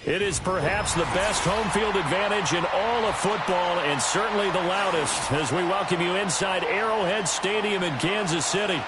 It is perhaps the best home field advantage in all of football, and certainly the loudest, as we welcome you inside Arrowhead Stadium in Kansas City.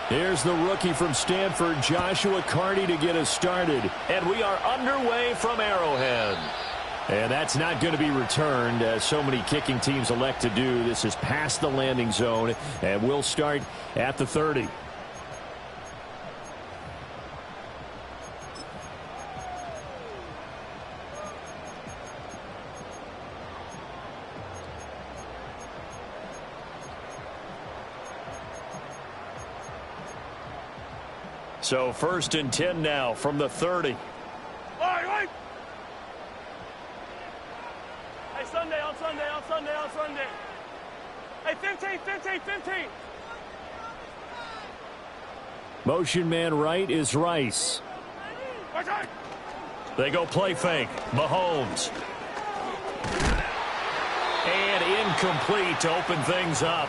Here's the rookie from Stanford, Joshua Carney, to get us started. And we are underway from Arrowhead. And that's not going to be returned, as so many kicking teams elect to do. This is past the landing zone, and we'll start at the 30. So 1st and 10 now from the 30. Hey, Sunday, on Sunday. Hey, 15. Motion man right is Rice. They go play fake. Mahomes. And incomplete to open things up.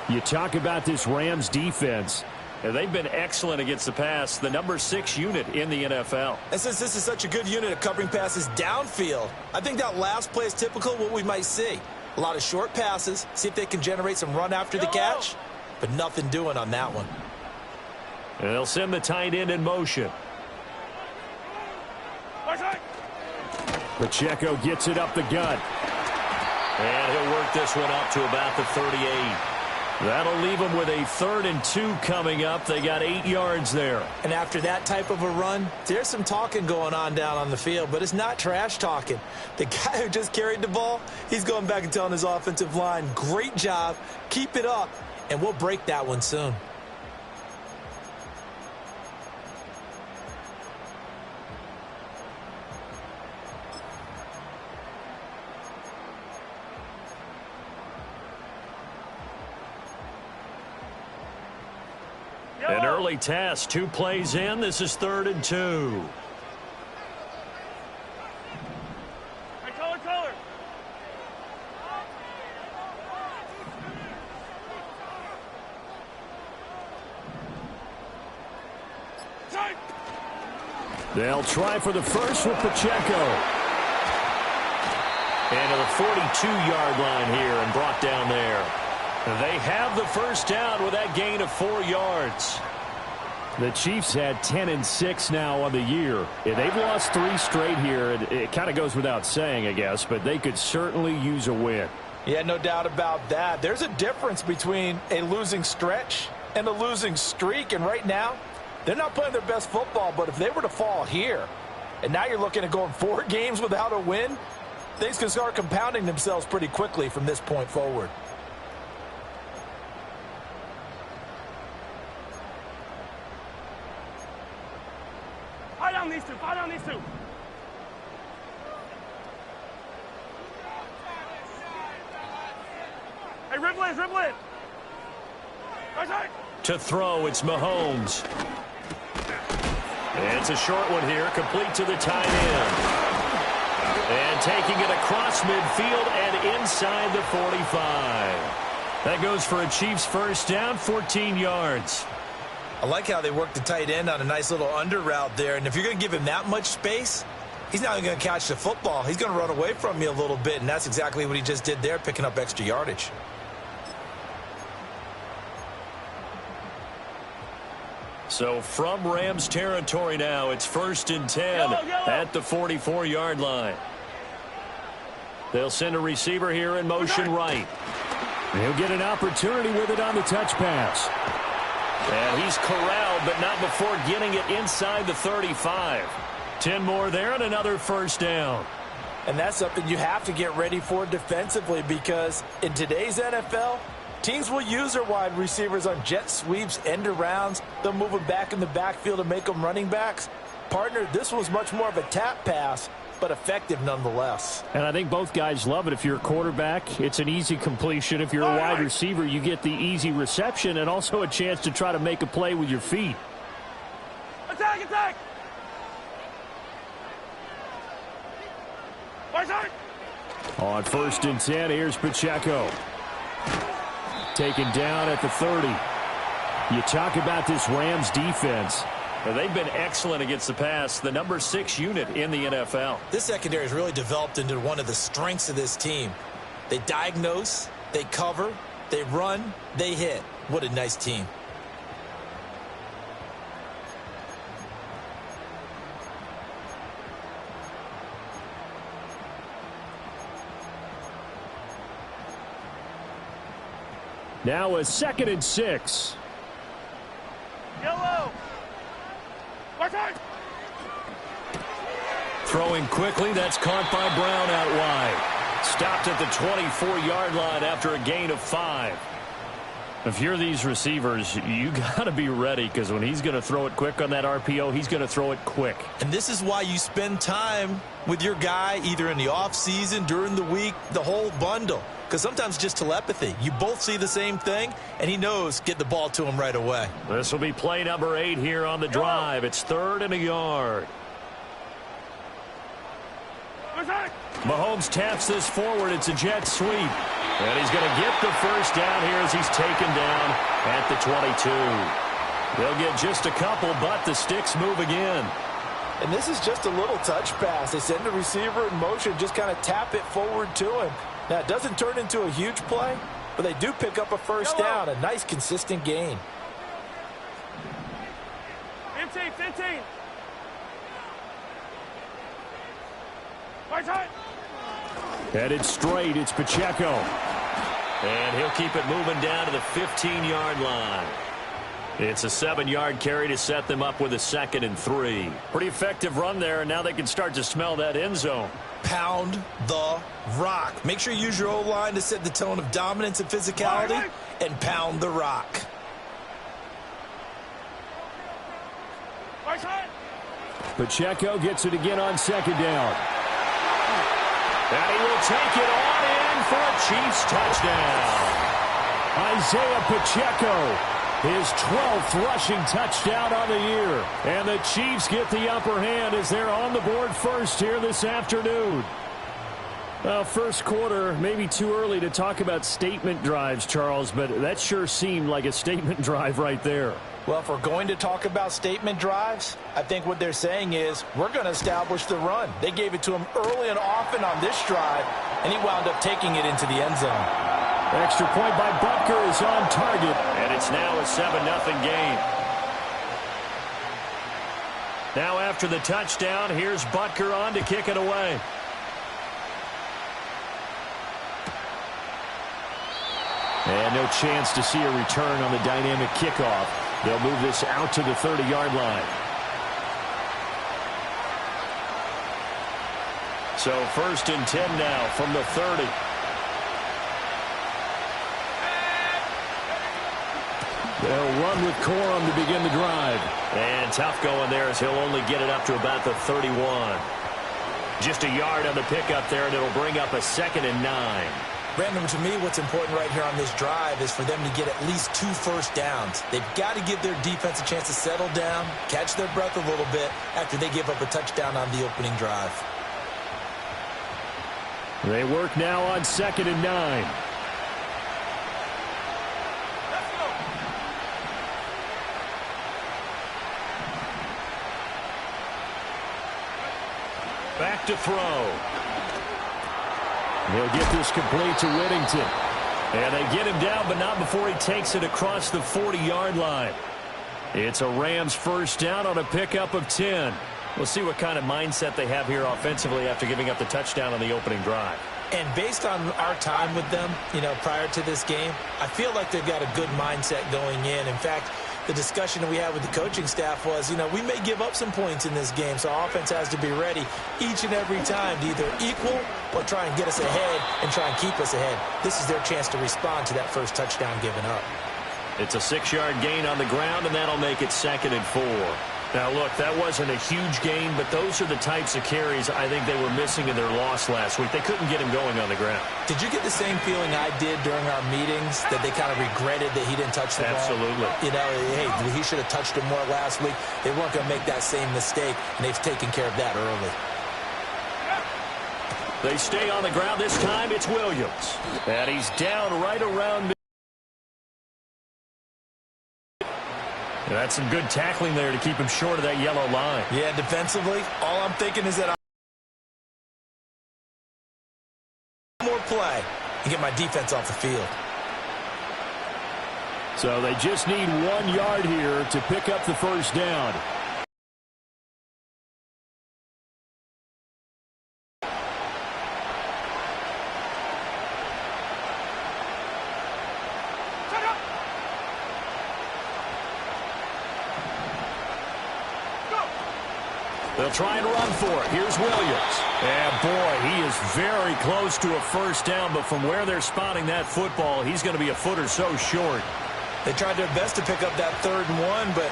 You talk about this Rams defense. They've been excellent against the pass, the number 6 unit in the NFL. And since this is such a good unit of covering passes downfield, I think that last play is typical of what we might see. A lot of short passes, see if they can generate some run after the catch, but nothing doing on that one. And they'll send the tight end in motion. Pacheco gets it up the gut. And he'll work this one up to about the 38. That'll leave them with a 3rd and 2 coming up. They got 8 yards there. And after that type of a run, there's some talking going on down on the field, but it's not trash talking. The guy who just carried the ball, he's going back and telling his offensive line, great job, keep it up, and we'll break that one soon. An early test, 2 plays in. This is 3rd and 2. Hey, color. They'll try for the first with Pacheco. And to the 42-yard line here and brought down there. They have the first down with that gain of 4 yards. The Chiefs had 10 and 6 now on the year. They've lost 3 straight here. It kind of goes without saying, I guess, but they could certainly use a win. Yeah, no doubt about that. There's a difference between a losing stretch and a losing streak, and right now, they're not playing their best football, but if they were to fall here, and now you're looking at going 4 games without a win, things can start compounding themselves pretty quickly from this point forward. Fight on these two. Hey, dribble in. Right. To throw, it's Mahomes. And it's a short one here, complete to the tight end. And taking it across midfield and inside the 45. That goes for a Chiefs first down, 14 yards. I like how they work the tight end on a nice little under route there. And if you're going to give him that much space, he's not going to catch the football. He's going to run away from you a little bit, and that's exactly what he just did there, picking up extra yardage. So from Rams territory now, it's 1st and 10 at the 44-yard line. They'll send a receiver here in motion right. He'll get an opportunity with it on the touch pass. And he's corralled, but not before getting it inside the 35. 10 more there and another first down. And that's something you have to get ready for defensively, because in today's NFL, teams will use their wide receivers on jet sweeps, end arounds. They'll move them back in the backfield and make them running backs. Partner, this was much more of a tap pass, but effective nonetheless. And I think both guys love it. If you're a quarterback, it's an easy completion. If you're a wide receiver, you get the easy reception and also a chance to try to make a play with your feet. Attack, attack! On 1st and 10, here's Pacheco. Taken down at the 30. You talk about this Rams defense. Well, they've been excellent against the pass, the number 6 unit in the NFL. This secondary has really developed into one of the strengths of this team. They diagnose, they cover, they run, they hit. What a nice team. Now a 2nd and 6. Yellow! Throwing quickly, that's caught by Brown out wide. Stopped at the 24-yard line after a gain of 5. If you're these receivers, you got to be ready, because when he's going to throw it quick on that RPO, he's going to throw it quick. And this is why you spend time with your guy either in the offseason, during the week, the whole bundle. Because sometimes just telepathy. You both see the same thing, and he knows get the ball to him right away. This will be play number 8 here on the drive. It's 3rd and a yard. Mahomes taps this forward. It's a jet sweep. And he's going to get the first down here as he's taken down at the 22. They'll get just a couple, but the sticks move again. And this is just a little touch pass. They send the receiver in motion, just kind of tap it forward to him. Now, it doesn't turn into a huge play, but they do pick up a first down, a nice, consistent gain. 15, 15. Right side. Headed straight, it's Pacheco. And he'll keep it moving down to the 15-yard line. It's a 7-yard carry to set them up with a 2nd and 3. Pretty effective run there, and now they can start to smell that end zone. Pound the rock. Make sure you use your O-line to set the tone of dominance and physicality, and pound the rock. Pacheco gets it again on 2nd down. And he will take it on in for a Chiefs touchdown. Isaiah Pacheco, his 12th rushing touchdown on the year. And the Chiefs get the upper hand as they're on the board first here this afternoon. Well, first quarter, maybe too early to talk about statement drives, Charles, but that sure seemed like a statement drive right there. Well, if we're going to talk about statement drives, I think what they're saying is we're going to establish the run. They gave it to him early and often on this drive, and he wound up taking it into the end zone. Extra point by Butker is on target. And it's now a 7-0 game. Now after the touchdown, here's Butker on to kick it away. And no chance to see a return on the dynamic kickoff. They'll move this out to the 30-yard line. So 1st and 10 now from the 30. They'll run with Corum to begin the drive. And tough going there as he'll only get it up to about the 31. Just a yard on the pickup there, and it'll bring up a 2nd and 9. Brandon, to me, what's important right here on this drive is for them to get at least 2 first downs. They've got to give their defense a chance to settle down, catch their breath a little bit after they give up a touchdown on the opening drive. They work now on 2nd and 9. Back to throw. He'll get this complete to Whittington. And they get him down, but not before he takes it across the 40-yard line. It's a Rams first down on a pickup of 10. We'll see what kind of mindset they have here offensively after giving up the touchdown on the opening drive. And based on our time with them, prior to this game, I feel like they've got a good mindset going in. In fact, the discussion that we had with the coaching staff was, we may give up some points in this game, so offense has to be ready each and every time to either equal or try and get us ahead and try and keep us ahead. This is their chance to respond to that first touchdown given up. It's a 6-yard gain on the ground, and that'll make it 2nd and 4. Now, look, that wasn't a huge gain, but those are the types of carries I think they were missing in their loss last week. They couldn't get him going on the ground. Did you get the same feeling I did during our meetings, that they kind of regretted that he didn't touch the ball? Absolutely. You know, hey, he should have touched it more last week. They weren't going to make that same mistake, and they've taken care of that early. They stay on the ground. This time it's Williams. And he's down right around. That's some good tackling there to keep him short of that yellow line. Yeah, defensively, all I'm thinking is that more play and get my defense off the field. So they just need 1 yard here to pick up the first down. They'll try and run for it. Here's Williams. And, boy, he is very close to a first down, but from where they're spotting that football, he's going to be a foot or so short. They tried their best to pick up that 3rd and 1, but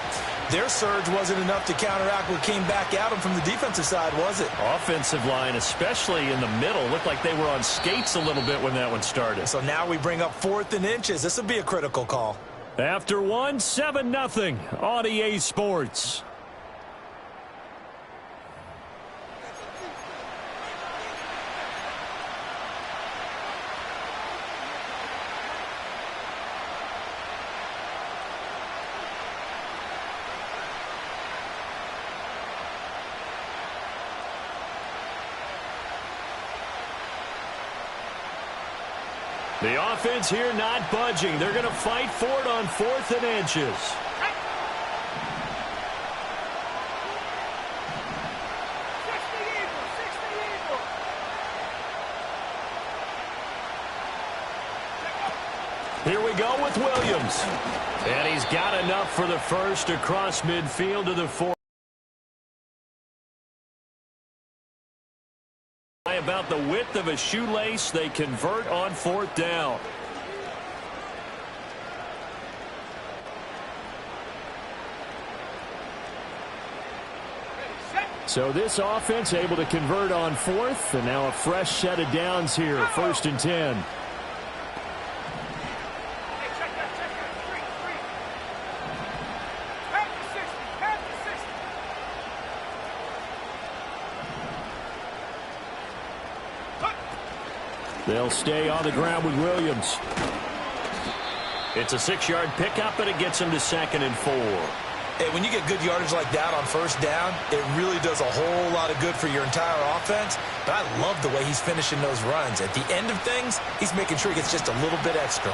their surge wasn't enough to counteract what came back at them from the defensive side, was it? Offensive line, especially in the middle, looked like they were on skates a little bit when that one started. So now we bring up 4th and inches. This will be a critical call. After 1, 7-0 on EA Sports. The offense here not budging. They're going to fight for it on 4th and inches. Here we go with Williams. And he's got enough for the first across midfield to the 4. About the width of a shoelace, they convert on 4th down. So this offense able to convert on 4th, and now a fresh set of downs here, 1st and 10. They'll stay on the ground with Williams. It's a 6-yard pickup, and it gets him to 2nd and 4. Hey, when you get good yardage like that on 1st down, it really does a whole lot of good for your entire offense. But I love the way he's finishing those runs. At the end of things, he's making sure he gets just a little bit extra.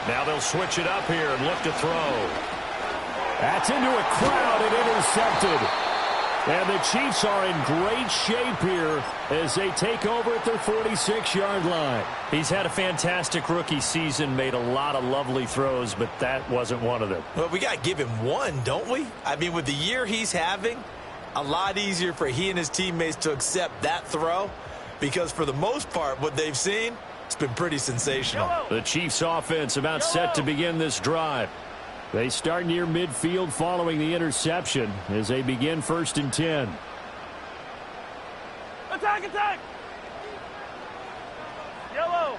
Now they'll switch it up here and look to throw. That's into a crowd and intercepted. And the Chiefs are in great shape here as they take over at their 46-yard line. He's had a fantastic rookie season, made a lot of lovely throws, but that wasn't one of them. Well, we got to give him one, don't we? I mean, with the year he's having, a lot easier for he and his teammates to accept that throw because for the most part, what they've seen, it's been pretty sensational. The Chiefs offense about set to begin this drive. They start near midfield following the interception as they begin 1st and 10. Attack, attack! Yellow!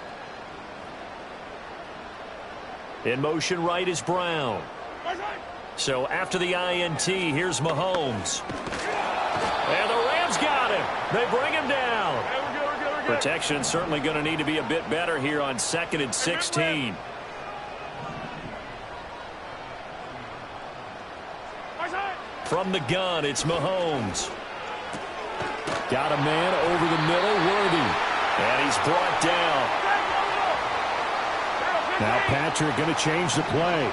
In motion right is Brown. So after the INT, here's Mahomes. And the Rams got him. They bring him down. Hey, we're good. Protection certainly going to need to be a bit better here on 2nd and 16. From the gun, it's Mahomes. Got a man over the middle, Worthy. And he's brought down. Now Patrick going to change the play.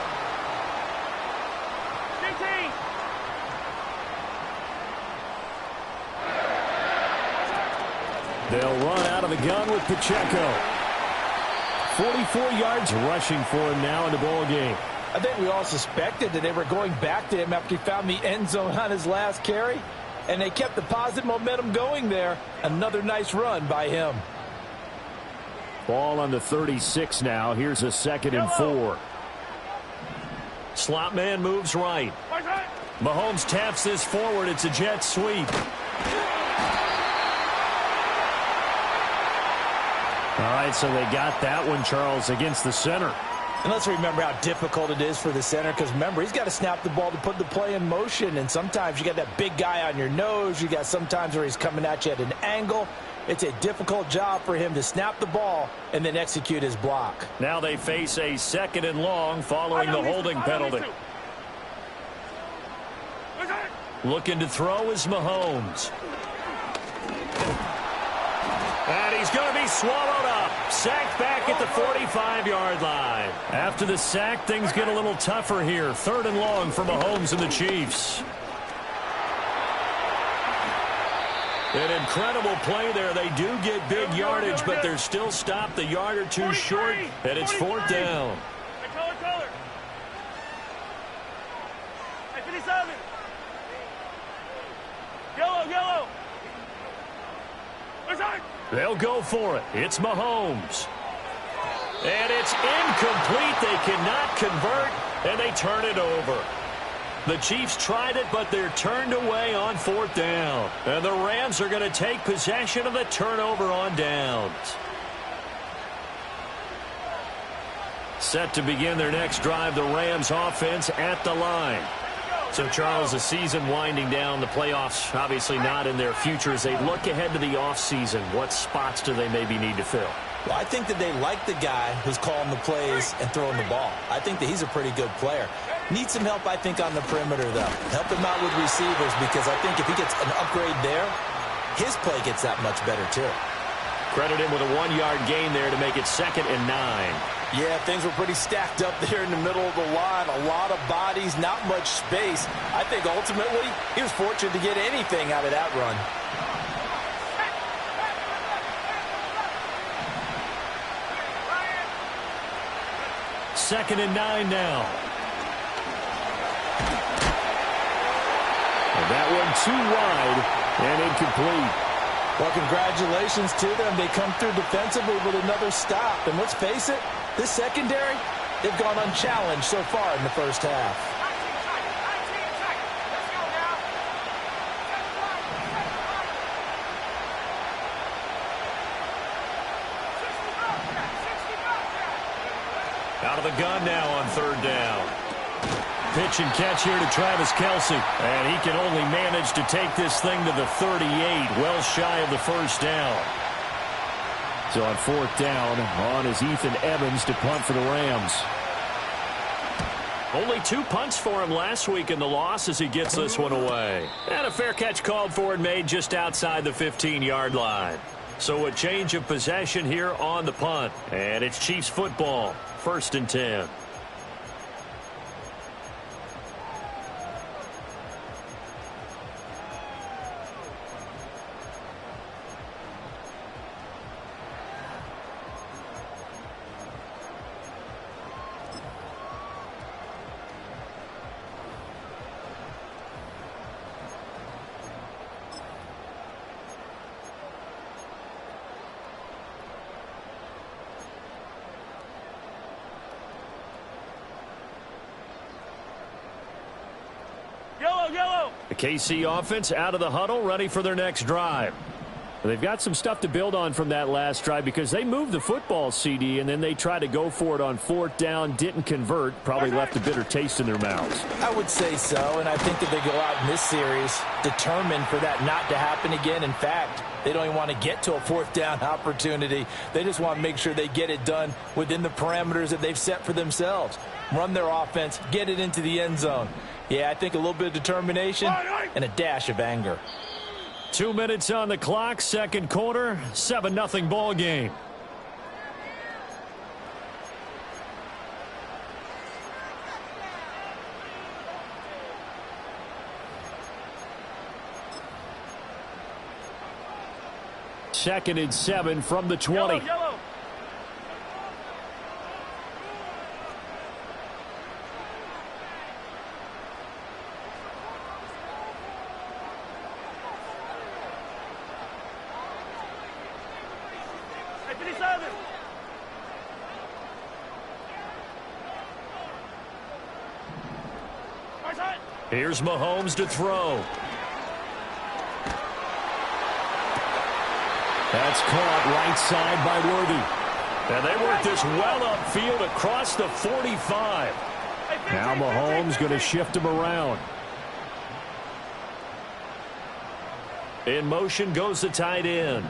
15. They'll run out of the gun with Pacheco. 44 yards rushing for him now in the ball game. I think we all suspected that they were going back to him after he found the end zone on his last carry, and they kept the positive momentum going there. Another nice run by him. Ball on the 36 now. Here's a 2nd and 4. Slot man moves right. Mahomes taps this forward. It's a jet sweep. All right, so they got that one, Charles, against the center. And let's remember how difficult it is for the center, because remember, he's got to snap the ball to put the play in motion, and sometimes you got that big guy on your nose. You got sometimes where he's coming at you at an angle. It's a difficult job for him to snap the ball and then execute his block. Now they face a 2nd and long following the holding penalty. Looking to throw is Mahomes. And he's going to be swallowed up. Sacked back at the 45-yard line. After the sack, things get a little tougher here. 3rd and long for Mahomes and the Chiefs. An incredible play there. They do get big yardage, but they're still stopped a yard or two short, and it's 4th down. Yellow. They'll go for it. It's Mahomes. And it's incomplete. They cannot convert, and they turn it over. The Chiefs tried it, but they're turned away on 4th down. And the Rams are going to take possession of the turnover on downs. Set to begin their next drive, the Rams offense at the line. So, Charles, the season winding down, the playoffs obviously not in their future. As they look ahead to the offseason, what spots do they maybe need to fill? Well, I think that they like the guy who's calling the plays and throwing the ball. I think that he's a pretty good player. Needs some help, I think, on the perimeter, though. Help him out with receivers, because I think if he gets an upgrade there, his play gets that much better, too. Credit him with a 1-yard gain there to make it 2nd and 9. Yeah, things were pretty stacked up there in the middle of the line. A lot of bodies, not much space. I think ultimately he was fortunate to get anything out of that run. Second and 9 now. And that one too wide and incomplete. Well, congratulations to them. They come through defensively with another stop. And let's face it, this secondary, they've gone unchallenged so far in the first half. Out of the gun now on 3rd down. Pitch and catch here to Travis Kelce. And he can only manage to take this thing to the 38, well shy of the 1st down. So on 4th down, on is Ethan Evans to punt for the Rams. Only 2 punts for him last week in the loss as he gets this one away. And a fair catch called for and made just outside the 15-yard line. So a change of possession here on the punt. And it's Chiefs football, 1st and 10. Yellow. The KC offense out of the huddle, ready for their next drive. They've got some stuff to build on from that last drive because they moved the football, CD, and then they tried to go for it on 4th down, didn't convert, probably left a bitter taste in their mouths. I would say so, and I think that they go out in this series determined for that not to happen again. In fact, they don't even want to get to a 4th down opportunity. They just want to make sure they get it done within the parameters that they've set for themselves. Run their offense, get it into the end zone. Yeah, I think a little bit of determination and a dash of anger. 2 minutes on the clock, 2nd quarter, 7-0 ball game. Second and 7 from the 20. Yellow. Here's Mahomes to throw. That's caught right side by Worthy. And they work this well upfield across the 45. Now Mahomes going to shift him around. In motion goes the tight end.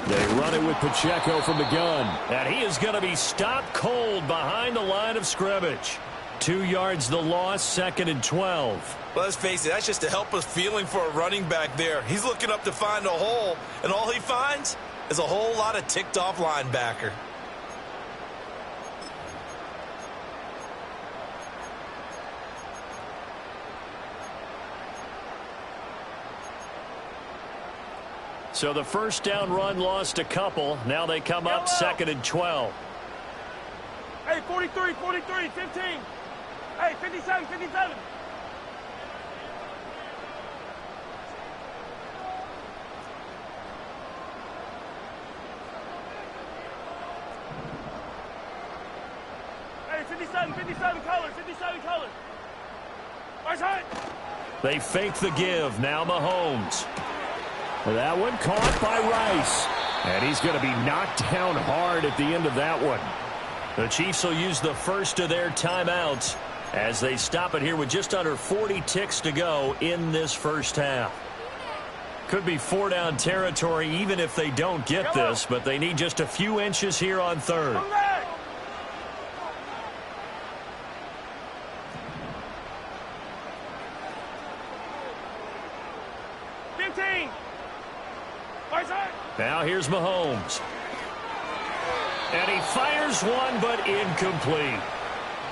They run it with Pacheco from the gun. And he is going to be stopped cold behind the line of scrimmage. 2 yards the loss, 2nd and 12. Well, let's face it, that's just a helpless feeling for a running back there. He's looking up to find a hole, and all he finds is a whole lot of ticked-off linebacker. So the first down run lost a couple. Now they come up 2nd and 12. Hey, 43, 43, 15. Hey, 57, 57. Hey, 57, 57 colors, 57 colors. Right side. They fake the give. Now Mahomes. That one caught by Rice. And he's going to be knocked down hard at the end of that one. The Chiefs will use the first of their timeouts as they stop it here with just under 40 ticks to go in this first half. Could be 4-down territory even if they don't get this, but they need just a few inches here on 3rd. Come back. Now here's Mahomes. And he fires one, but incomplete.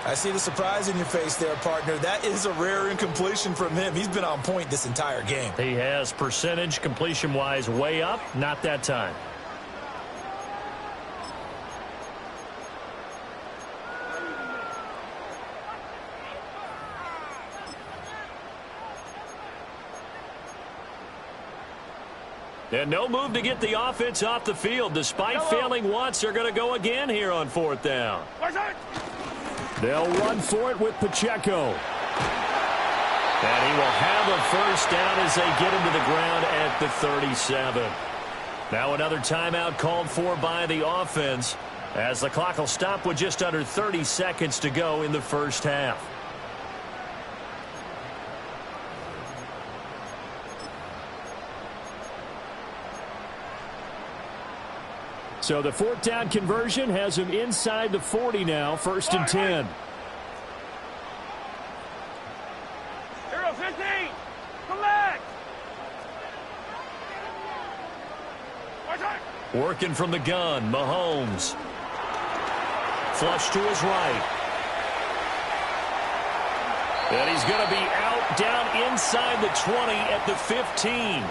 I see the surprise in your face there, partner. That is a rare incompletion from him. He's been on point this entire game. He has percentage completion-wise way up, not that time. And no move to get the offense off the field. Despite failing once, they're going to go again here on 4th down. They'll run for it with Pacheco. And he will have a first down as they get him to the ground at the 37. Now another timeout called for by the offense as the clock will stop with just under 30 seconds to go in the first half. So the 4th down conversion has him inside the 40 now, 1st and 10. 15. Come back. Working from the gun, Mahomes. Flush to his right. And he's going to be out down inside the 20 at the 15.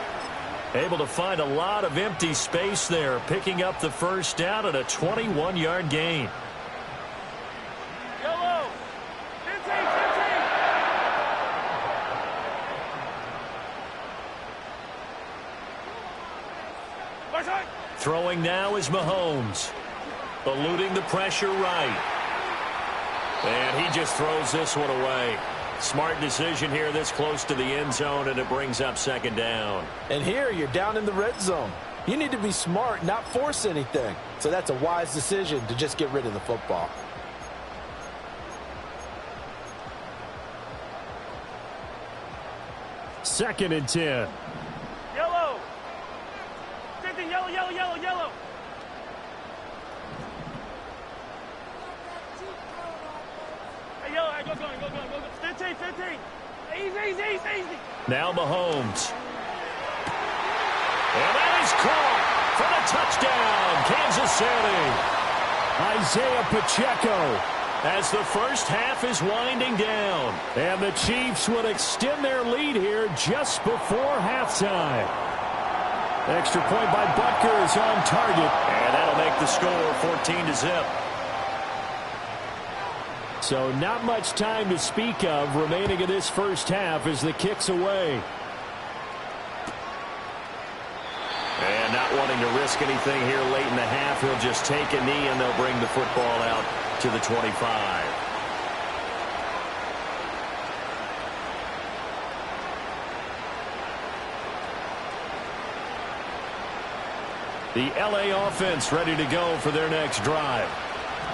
Able to find a lot of empty space there, picking up the first down at a 21-yard gain. Yellow. 15, 15. Throwing now is Mahomes. Eluding the pressure right. And he just throws this one away. Smart decision here this close to the end zone, and it brings up 2nd down. And here you're down in the red zone. You need to be smart, not force anything. So that's a wise decision to just get rid of the football. Second and 10. Yellow. 15, yellow, yellow, yellow, yellow. Hey, yellow, hey, go. 15, 15. Easy. Now Mahomes. And that is caught for the touchdown, Kansas City. Isaiah Pacheco as the first half is winding down. And the Chiefs would extend their lead here just before halftime. Extra point by Butker is on target. And that'll make the score 14-0. So not much time to speak of remaining in this first half as the kick's away. And not wanting to risk anything here late in the half, he'll just take a knee and they'll bring the football out to the 25. The LA offense ready to go for their next drive.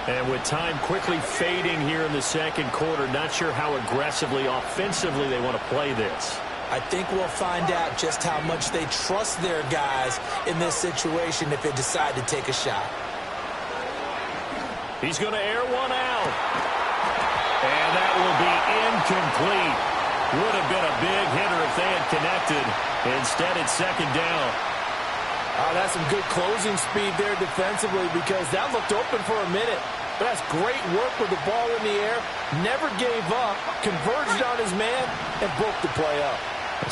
And with time quickly fading here in the second quarter, not sure how aggressively, offensively they want to play this. I think we'll find out just how much they trust their guys in this situation if they decide to take a shot. He's going to air one out. And that will be incomplete. Would have been a big hitter if they had connected. Instead, it's second down. Oh, that's some good closing speed there defensively because that looked open for a minute. But that's great work with the ball in the air. Never gave up, converged on his man, and broke the play up.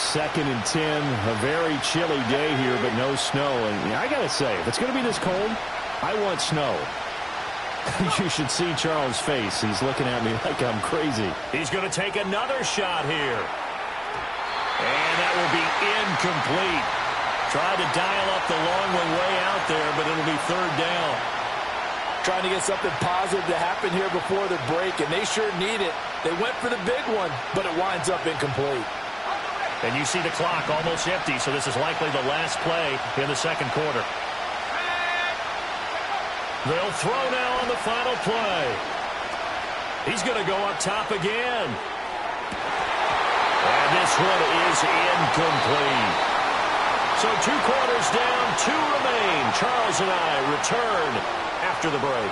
Second and 10, a very chilly day here, but no snow. And I got to say, if it's going to be this cold, I want snow. You should see Charles' face. He's looking at me like I'm crazy. He's going to take another shot here. And that will be incomplete. Tried to dial up the long one way out there, but it'll be third down. Trying to get something positive to happen here before the break, and they sure need it. They went for the big one, but it winds up incomplete. And you see the clock almost empty, so this is likely the last play in the second quarter. They'll throw now on the final play. He's going to go up top again. And this one is incomplete. So 2 quarters down, 2 remain. Charles and I return after the break.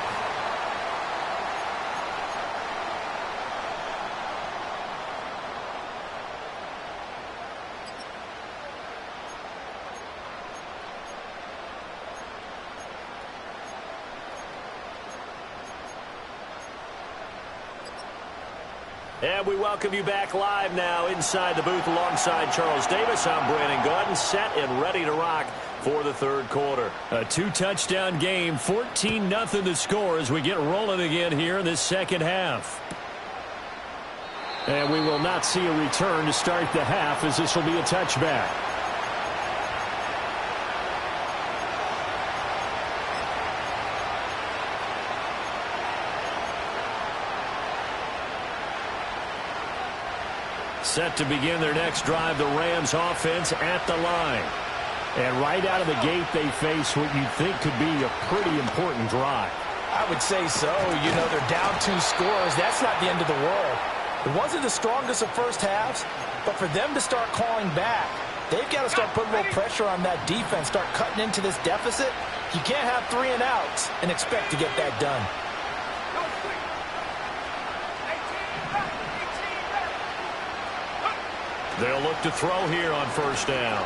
And we welcome you back live now inside the booth alongside Charles Davis. I'm Brandon Gaudin, set and ready to rock for the third quarter. A 2-touchdown game, 14-0 the score as we get rolling again here in this second half. And we will not see a return to start the half as this will be a touchback. Set to begin their next drive, the Rams offense at the line. And right out of the gate, they face what you'd think could be a pretty important drive. I would say so. You know, they're down 2 scores. That's not the end of the world. It wasn't the strongest of first halves, but for them to start clawing back, they've got to start putting a little pressure on that defense, start cutting into this deficit. You can't have 3 and outs and expect to get that done. They'll look to throw here on first down.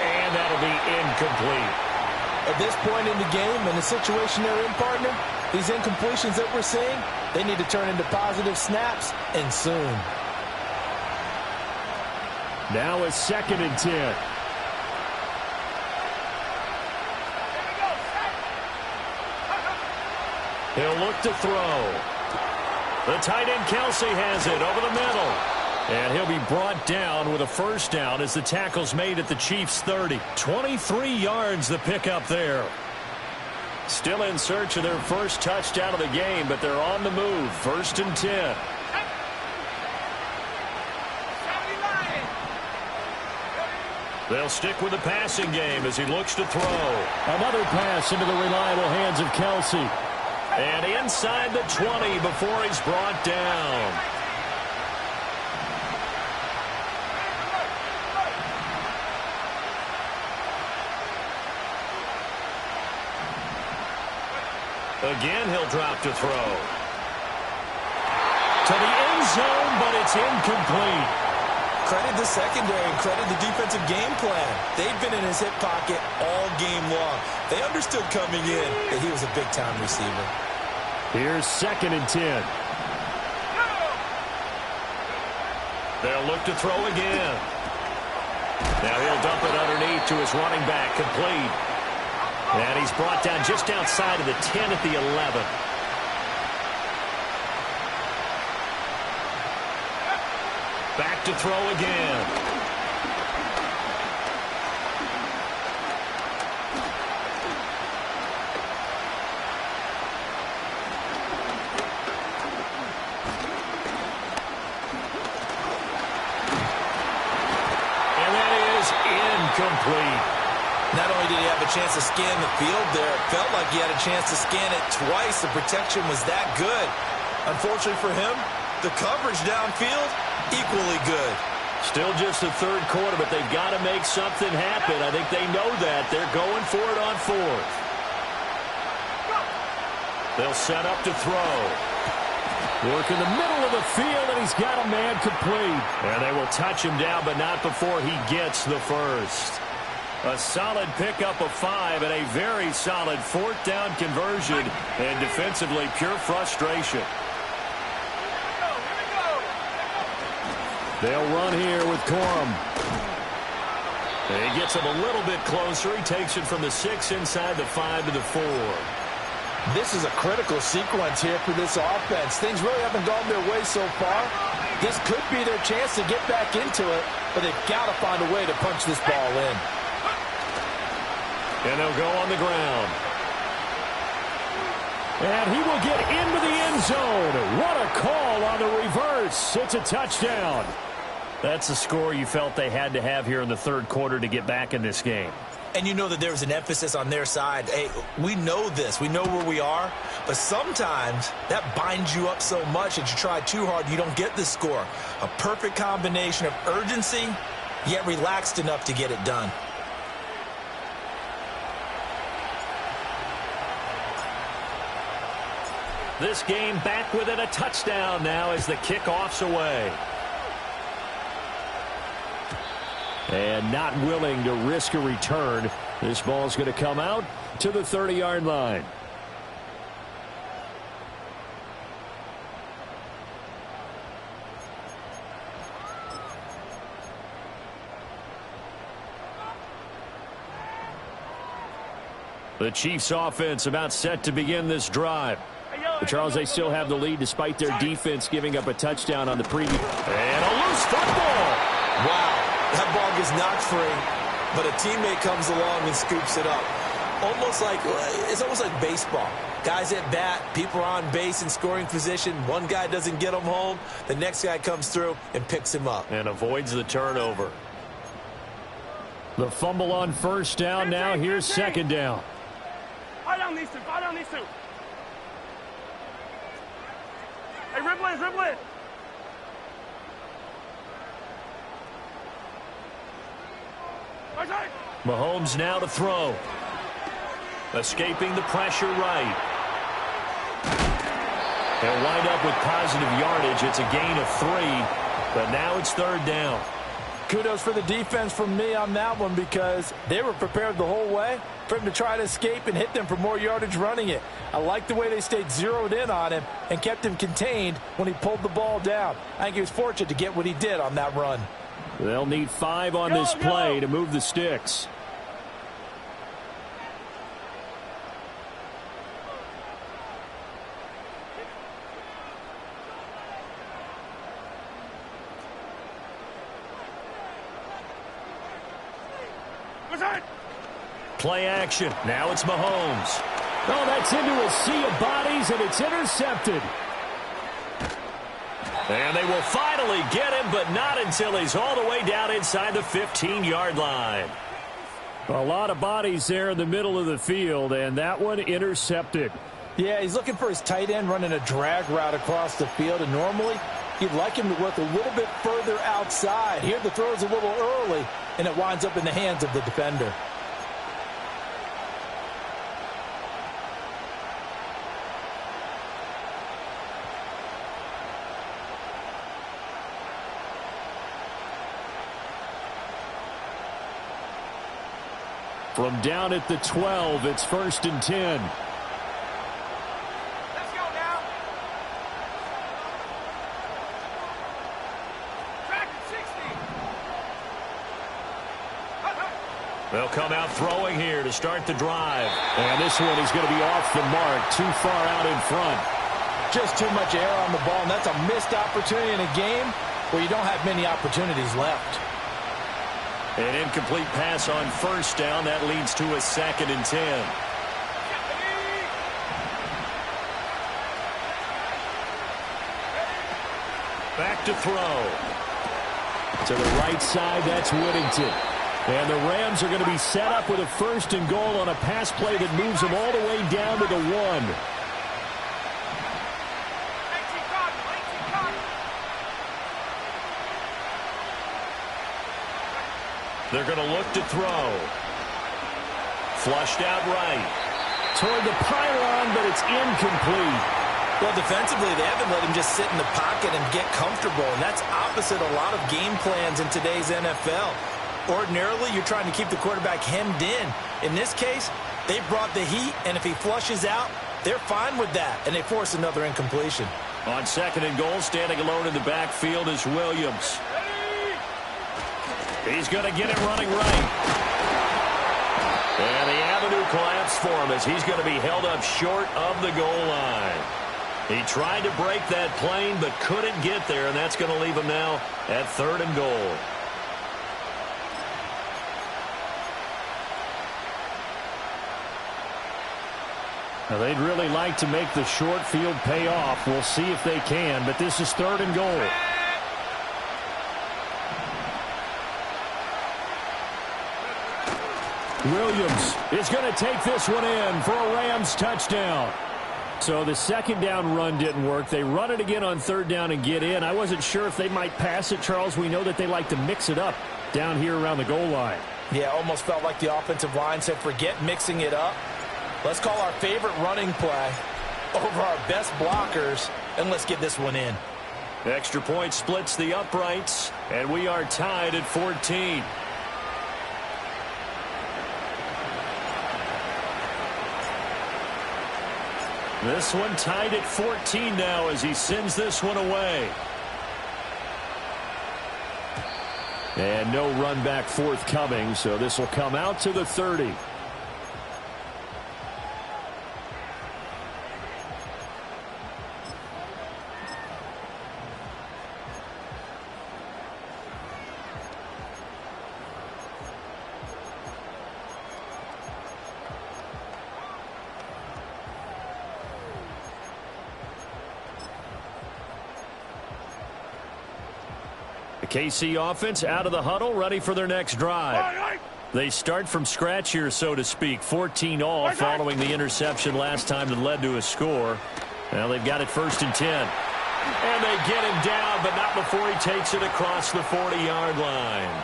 And that'll be incomplete. At this point in the game, in the situation they're in, partner, these incompletions that we're seeing, they need to turn into positive snaps, and soon. Now a second and 10. He'll look to throw. The tight end Kelsey has it over the middle. And he'll be brought down with a first down as the tackle's made at the Chiefs' 30. 23 yards the pickup there. Still in search of their first touchdown of the game, but they're on the move. First and 10. They'll stick with the passing game as he looks to throw. Another pass into the reliable hands of Kelsey. And inside the 20 before he's brought down. Again, he'll drop to throw. To the end zone, but it's incomplete. Credit the secondary and credit the defensive game plan. They've been in his hip pocket all game long. They understood coming in that he was a big-time receiver. Here's second and 10. They'll look to throw again. Now he'll dump it underneath to his running back, complete. And he's brought down just outside of the 10 at the 11. Back to throw again. And that is incomplete. Not only did he have a chance to scan the field there, it felt like he had a chance to scan it twice. The protection was that good. Unfortunately for him, the coverage downfield, equally good. Still just the third quarter, but they've got to make something happen. I think they know that. They're going for it on fourth. They'll set up to throw. Work in the middle of the field, and he's got a man complete. And they will touch him down, but not before he gets the first. A solid pickup of 5 and a very solid fourth down conversion. And defensively, pure frustration. They'll run here with Corum. He gets him a little bit closer. He takes it from the 6 inside the 5 to the 4. This is a critical sequence here for this offense. Things really haven't gone their way so far. This could be their chance to get back into it, but they've got to find a way to punch this ball in. And they'll go on the ground. And he will get into the end zone. What a call on the reverse. It's a touchdown. That's the score you felt they had to have here in the third quarter to get back in this game. And you know that there was an emphasis on their side. Hey, we know this. We know where we are. But sometimes that binds you up so much that you try too hard, you don't get the score. A perfect combination of urgency, yet relaxed enough to get it done. This game back within a touchdown now as the kickoff's away. And not willing to risk a return. This ball's going to come out to the 30-yard line. The Chiefs offense about set to begin this drive. But Charles, they still have the lead despite their defense giving up a touchdown on the preview. And a loose football. Wow, that ball gets knocked free, but a teammate comes along and scoops it up. It's almost like baseball. Guys at bat, people are on base in scoring position. One guy doesn't get him home. The next guy comes through and picks him up. And avoids the turnover. The fumble on first down. Now here's second down. Fire down these two. Fire down these two. Hey, ribble in, ribble in. Mahomes now to throw. Escaping the pressure right. They'll wind up with positive yardage. It's a gain of 3, but now it's third down. Kudos for the defense from me on that one because they were prepared the whole way for him to try to escape and hit them for more yardage running it. I like the way they stayed zeroed in on him and kept him contained when he pulled the ball down. I think he was fortunate to get what he did on that run. They'll need 5 on this play to move the sticks. Play action. Now it's Mahomes. Oh, that's into a sea of bodies, and it's intercepted. And they will finally get him, but not until he's all the way down inside the 15-yard line. A lot of bodies there in the middle of the field, and that one intercepted. Yeah, he's looking for his tight end running a drag route across the field, and normally you'd like him to work a little bit further outside. Here the throw is a little early, and it winds up in the hands of the defender. From down at the 12, it's 1st and 10. Let's go now. Track 60. They'll come out throwing here to start the drive. And this one is going to be off the mark, too far out in front. Just too much air on the ball, and that's a missed opportunity in a game where you don't have many opportunities left. An incomplete pass on first down. That leads to a 2nd and 10. Back to throw. To the right side, that's Whittington. And the Rams are going to be set up with a 1st and goal on a pass play that moves them all the way down to the 1. They're going to look to throw. Flushed out right. Toward the pylon, but it's incomplete. Well, defensively, they haven't let him just sit in the pocket and get comfortable, and that's opposite a lot of game plans in today's NFL. Ordinarily, you're trying to keep the quarterback hemmed in. In this case, they brought the heat, and if he flushes out, they're fine with that, and they force another incompletion. On 2nd and goal, standing alone in the backfield is Williams. He's going to get it running right. And the avenue collapsed for him as he's going to be held up short of the goal line. He tried to break that plane but couldn't get there, and that's going to leave him now at 3rd and goal. Now, they'd really like to make the short field pay off. We'll see if they can, but this is 3rd and goal. Williams is going to take this one in for a Rams touchdown. So the 2nd down run didn't work. They run it again on 3rd down and get in. I wasn't sure if they might pass it, Charles. We know that they like to mix it up down here around the goal line. Yeah, almost felt like the offensive line said, forget mixing it up. Let's call our favorite running play over our best blockers, and let's get this one in. Extra point splits the uprights, and we are tied at 14. This one tied at 14 now as he sends this one away. And no run back forthcoming, so this will come out to the 30. KC offense out of the huddle, ready for their next drive. They start from scratch here, so to speak. 14 all following the interception last time that led to a score. Now they've got it 1st and 10. And they get him down, but not before he takes it across the 40-yard line.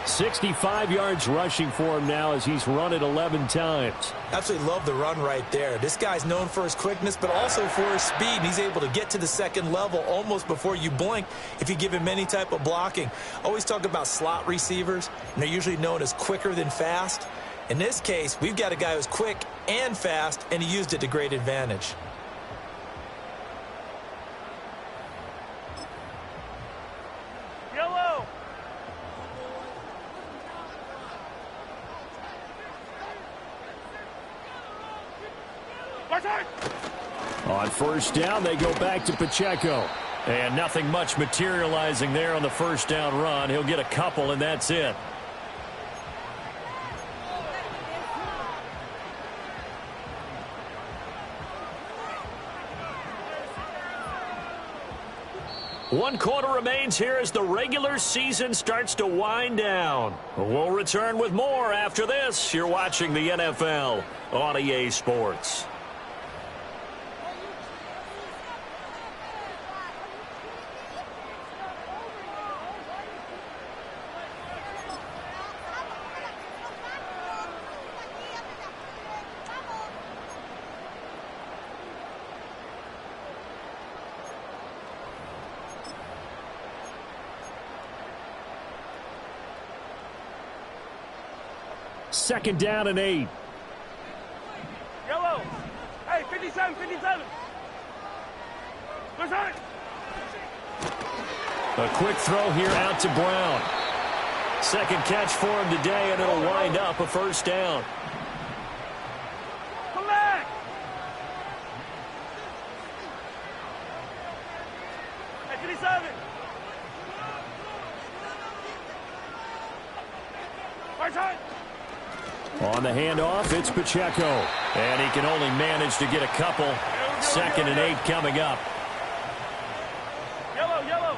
65 yards rushing for him now as he's run it 11 times. Absolutely love the run right there. This guy's known for his quickness, but also for his speed. He's able to get to the 2nd level almost before you blink if you give him any type of blocking. Always talk about slot receivers, and they're usually known as quicker than fast. In this case, we've got a guy who's quick and fast, and he used it to great advantage. On 1st down, they go back to Pacheco. And nothing much materializing there on the 1st down run. He'll get a couple, and that's it. One quarter remains here as the regular season starts to wind down. We'll return with more after this. You're watching the NFL on EA Sports. Second down and 8. Yellow. Hey, 57, 57. What's on? A quick throw here out to Brown. 2nd catch for him today, and it'll wind up a 1st down. Come back. Hey, 57. Right side. On the handoff, it's Pacheco. And he can only manage to get a couple. 2nd and 8 coming up. Yellow, yellow.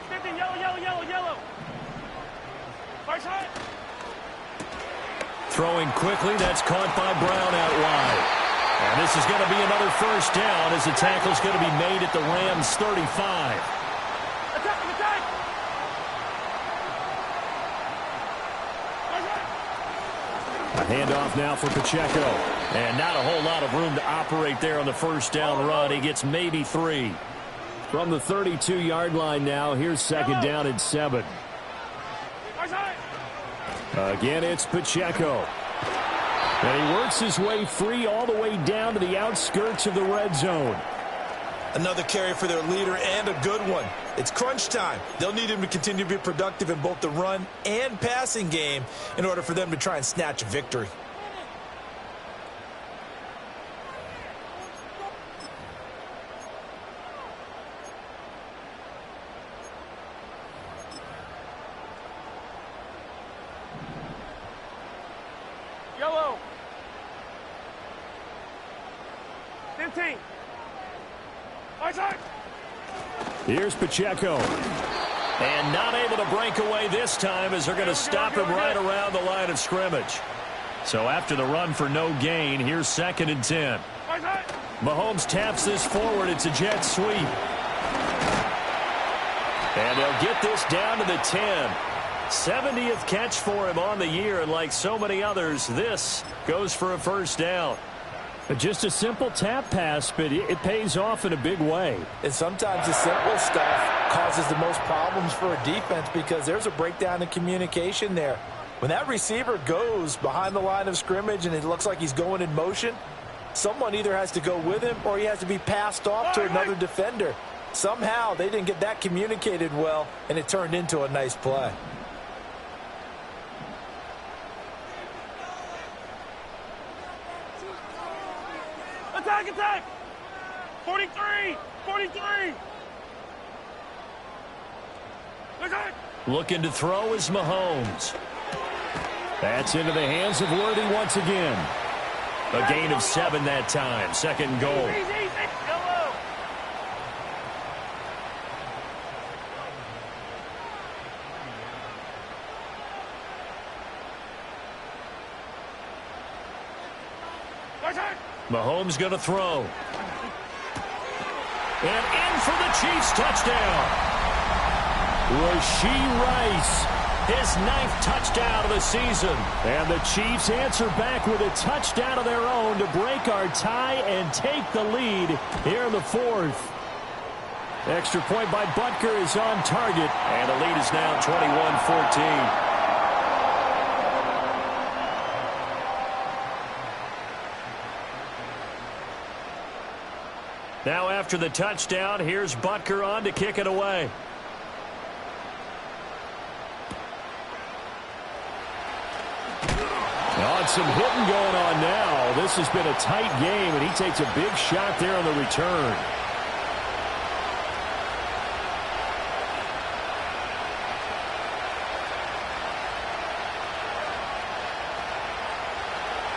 15, yellow, yellow, yellow, yellow. Right side. throwing quickly. That's caught by Brown out wide. And this is going to be another first down as the tackle's going to be made at the Rams 35. Attack! A handoff now for Pacheco. And not a whole lot of room to operate there on the first down run. He gets maybe 3. From the 32-yard line now, here's second down and 7. Again, it's Pacheco. And he works his way free all the way down to the outskirts of the red zone. Another carry for their leader and a good one. It's crunch time. They'll need him to continue to be productive in both the run and passing game in order for them to try and snatch a victory. Yellow. 15. Here's Pacheco. And not able to break away this time as they're going to stop him right around the line of scrimmage. So after the run for no gain, here's second and 10. Mahomes taps this forward. It's a jet sweep. And they'll get this down to the 10. 70th catch for him on the year, and like so many others, this goes for a first down. Just a simple tap pass, but it pays off in a big way. And sometimes the simple stuff causes the most problems for a defense because there's a breakdown in communication there. When that receiver goes behind the line of scrimmage and it looks like he's going in motion, someone either has to go with him or he has to be passed off to another defender. Somehow they didn't get that communicated well, and it turned into a nice play. Attack! 43! Attack! Looking to throw is Mahomes. That's into the hands of Worthy once again. A gain of 7 that time. Second and goal. Yellow. Attack! Mahomes going to throw. And in for the Chiefs touchdown. Rashee Rice, his 9th touchdown of the season. And the Chiefs answer back with a touchdown of their own to break our tie and take the lead here in the 4th. Extra point by Butker is on target. And the lead is now 21-14. Now after the touchdown, here's Butker on to kick it away. On some hitting going on now. This has been a tight game, and he takes a big shot there on the return.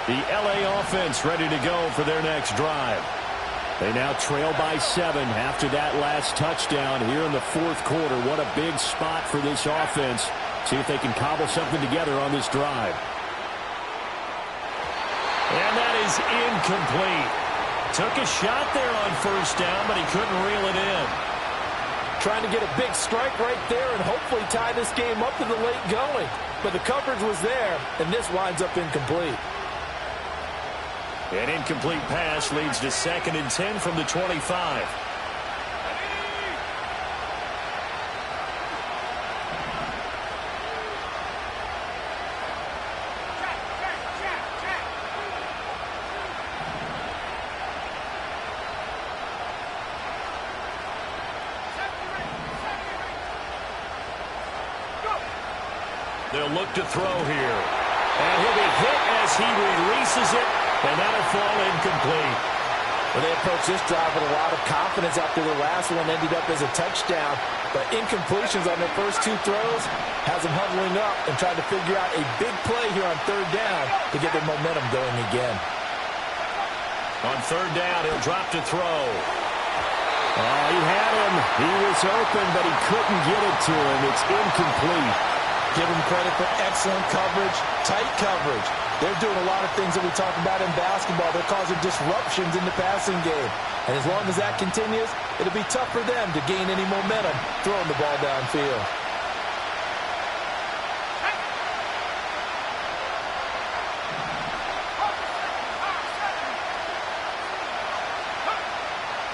The LA offense ready to go for their next drive. They now trail by 7 after that last touchdown here in the 4th quarter. What a big spot for this offense. See if they can cobble something together on this drive. And that is incomplete. Took a shot there on first down, but he couldn't reel it in. Trying to get a big strike right there and hopefully tie this game up in the late going. But the coverage was there, and this winds up incomplete. An incomplete pass leads to second and 10 from the 25. They'll look to throw here. And he'll be hit as he releases it. And that'll fall incomplete. Well, they approached this drive with a lot of confidence after the last one ended up as a touchdown. But incompletions on their first 2 throws has them huddling up and trying to figure out a big play here on 3rd down to get their momentum going again. On 3rd down, he'll drop to throw. Oh, he had him. He was open, but he couldn't get it to him. It's incomplete. Give them credit for excellent coverage, tight coverage. They're doing a lot of things that we talk about in basketball. They're causing disruptions in the passing game. And as long as that continues, it'll be tough for them to gain any momentum throwing the ball downfield.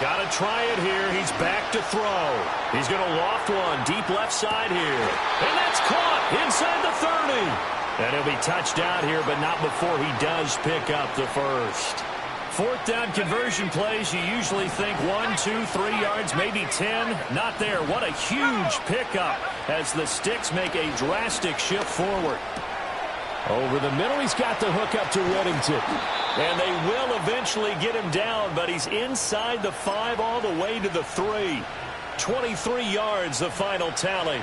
Got to try it here. He's back to throw. He's going to loft one deep left side here. And that's caught inside the 30. And he'll be touched out here, but not before he does pick up the first. Fourth down conversion plays, you usually think 1, 2, 3 yards, maybe 10. Not there. What a huge pickup as the Sticks make a drastic shift forward. Over the middle, he's got the hook up to Whittington. And they will eventually get him down, but he's inside the 5 all the way to the 3. 23 yards, the final tally.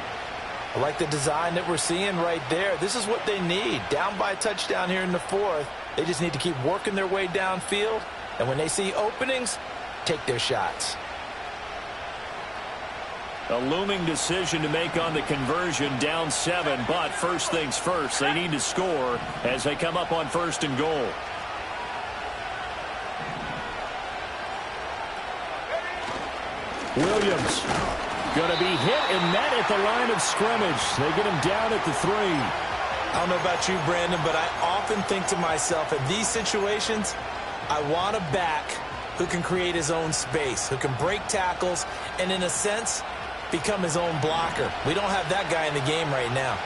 I like the design that we're seeing right there. This is what they need. Down by a touchdown here in the 4th. They just need to keep working their way downfield. And when they see openings, take their shots. A looming decision to make on the conversion, down 7. But first things first, they need to score as they come up on 1st and goal. Williams going to be hit and met at the line of scrimmage. They get him down at the 3. I don't know about you, Brandon, but I often think to myself, in these situations, I want a back who can create his own space, who can break tackles, and in a sense, become his own blocker. We don't have that guy in the game right now.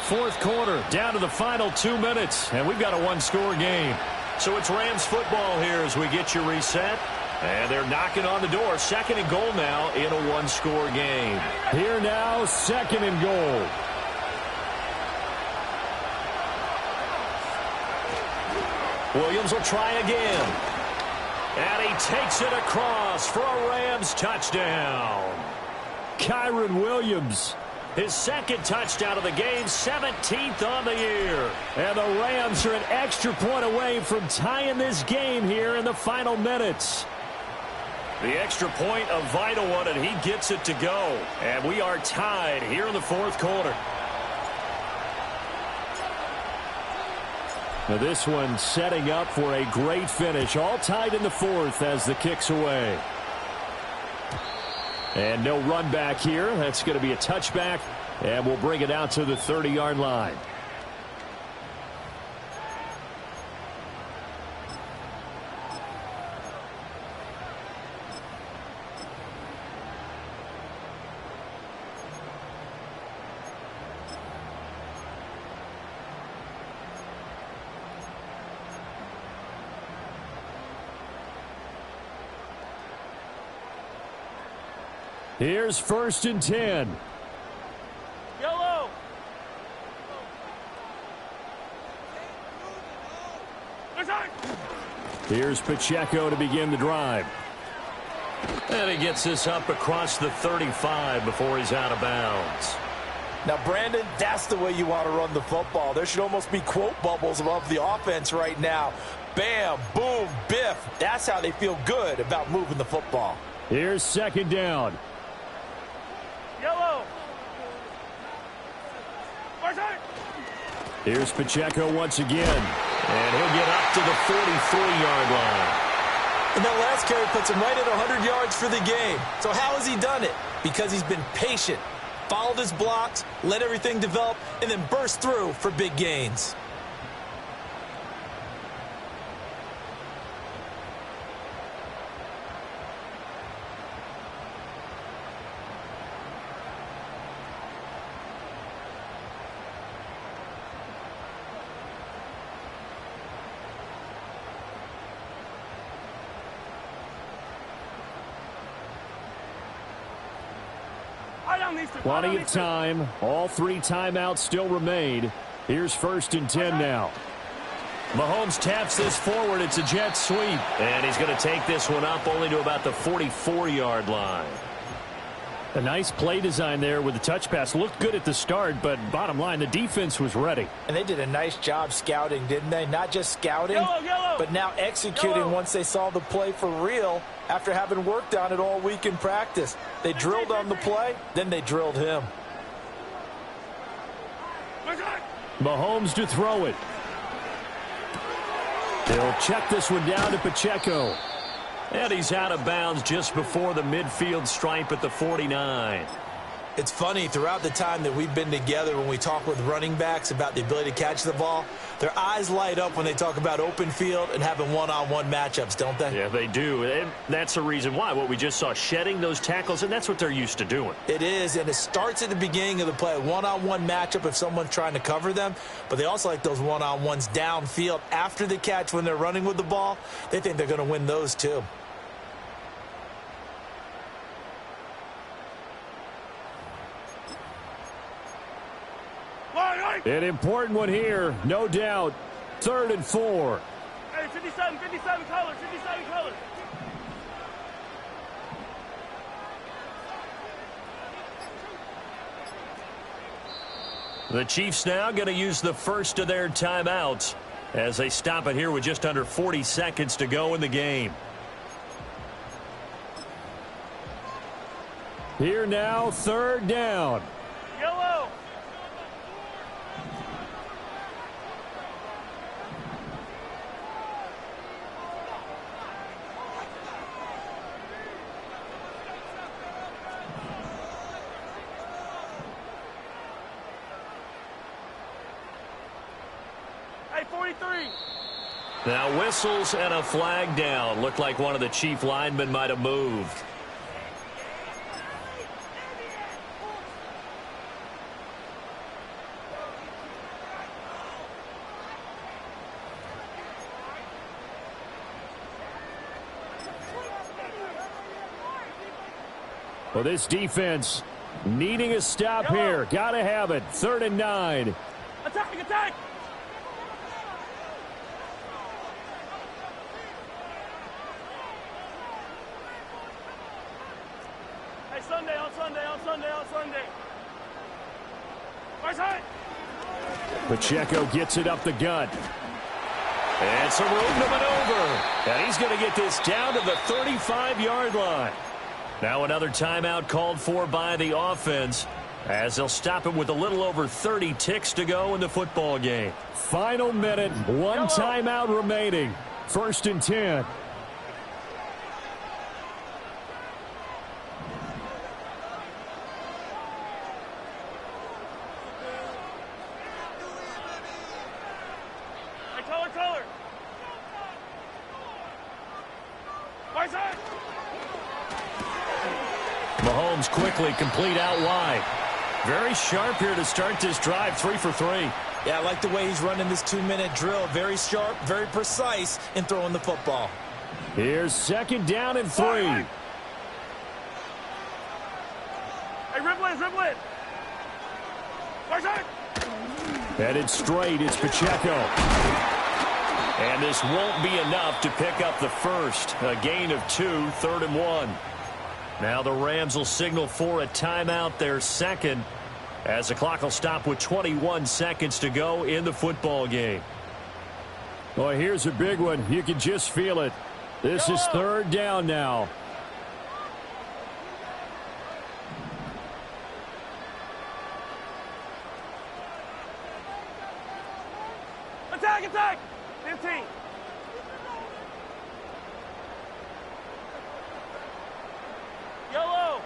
Fourth quarter, down to the final 2 minutes, and we've got a one-score game. So it's Rams football here as we get you reset. And they're knocking on the door. 2nd and goal now in a one-score game. Here now, 2nd and goal. Williams will try again. And he takes it across for a Rams touchdown. Kyron Williams. His 2nd touchdown of the game, 17th on the year. And the Rams are an extra point away from tying this game here in the final minutes. The extra point, a vital one, and he gets it to go. And we are tied here in the 4th quarter. Now this one setting up for a great finish. All tied in the 4th as the kick's away. And no run back here. That's going to be a touchback. And we'll bring it out to the 30-yard line. Here's 1st and 10. Yellow. Here's Pacheco to begin the drive. And he gets this up across the 35 before he's out of bounds. Now, Brandon, that's the way you want to run the football. There should almost be quote bubbles above the offense right now. Bam, boom, biff. That's how they feel good about moving the football. Here's 2nd down. Yellow. Here's Pacheco once again. And he'll get up to the 43-yard line. And that last carry puts him right at 100 yards for the game. So how has he done it? Because he's been patient, followed his blocks, let everything develop, and then burst through for big gains. Plenty of time. All 3 timeouts still remain. Here's 1st and 10 now. Mahomes taps this forward. It's a jet sweep. And he's going to take this one up only to about the 44-yard line. A nice play design there with the touch pass. Looked good at the start, but bottom line, the defense was ready. And they did a nice job scouting, didn't they? Not just scouting, but now executing once they saw the play for real after having worked on it all week in practice. They drilled on the play, then they drilled him. Mahomes to throw it. He'll check this one down to Pacheco. And he's out of bounds just before the midfield stripe at the 49. It's funny, throughout the time that we've been together, when we talk with running backs about the ability to catch the ball, their eyes light up when they talk about open field and having one-on-one matchups, don't they? Yeah, they do. And that's the reason why. What we just saw, shedding those tackles, and that's what they're used to doing. It is, and it starts at the beginning of the play, a one-on-one matchup if someone's trying to cover them, but they also like those one-on-ones downfield after the catch when they're running with the ball. They think they're going to win those too. An important one here, no doubt. 3rd and 4. Hey, 57 colors, 57 colors. The Chiefs now going to use the first of their timeouts as they stop it here with just under 40 seconds to go in the game. Here now, 3rd down. Yellow. Hey, 43. Now whistles and a flag down. Looked like one of the Chief linemen might have moved. Well, this defense needing a stop here. Got to have it. 3rd and 9. Attack, attack. Hey, Sunday, on Sunday, on Sunday, on Sunday. Right side. Pacheco gets it up the gut. And some room to maneuver. And he's going to get this down to the 35-yard line. Now another timeout called for by the offense as they'll stop it with a little over 30 ticks to go in the football game. Final minute, one timeout remaining. 1st and 10. Hey, color. Right side. Mahomes quickly complete out wide. Very sharp here to start this drive, 3 for 3. Yeah, I like the way he's running this 2-minute drill. Very sharp, very precise in throwing the football. Here's 2nd down and 3. Hey, dribble it. Right side. Headed straight, it's Pacheco. And this won't be enough to pick up the first. A gain of 2, 3rd and 1. Now the Rams will signal for a timeout, their second, as the clock will stop with 21 seconds to go in the football game. Well, here's a big one. You can just feel it. This is 3rd down now. Attack. 15. Yellow.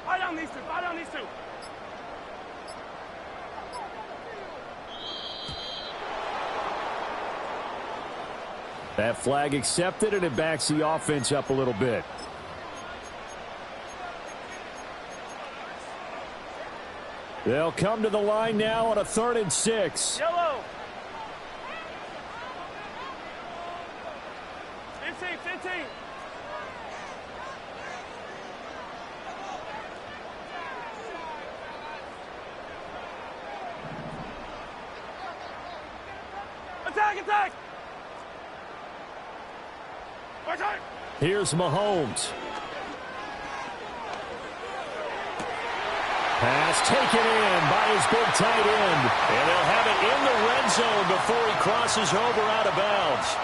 Buy down these two. That flag accepted, and it backs the offense up a little bit. They'll come to the line now on a 3rd and 6. Yellow. 15. Attack. Right side. Here's Mahomes. Pass taken in by his big tight end. And they'll have it in the red zone before he crosses over out of bounds.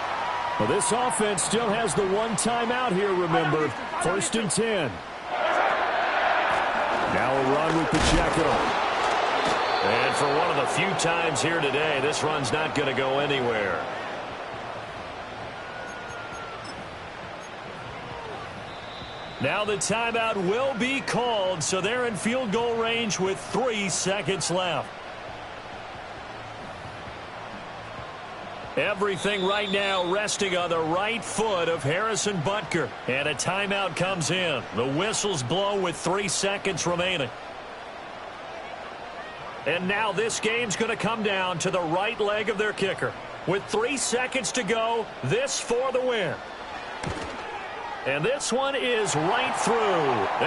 Well, this offense still has the one timeout here, remember. 1st and 10. Now a run with Pacheco. And for one of the few times here today, this run's not going to go anywhere. Now the timeout will be called, so they're in field goal range with 3 seconds left. Everything right now resting on the right foot of Harrison Butker. And a timeout comes in. The whistles blow with 3 seconds remaining. And now this game's going to come down to the right leg of their kicker. With 3 seconds to go, this for the win. And this one is right through.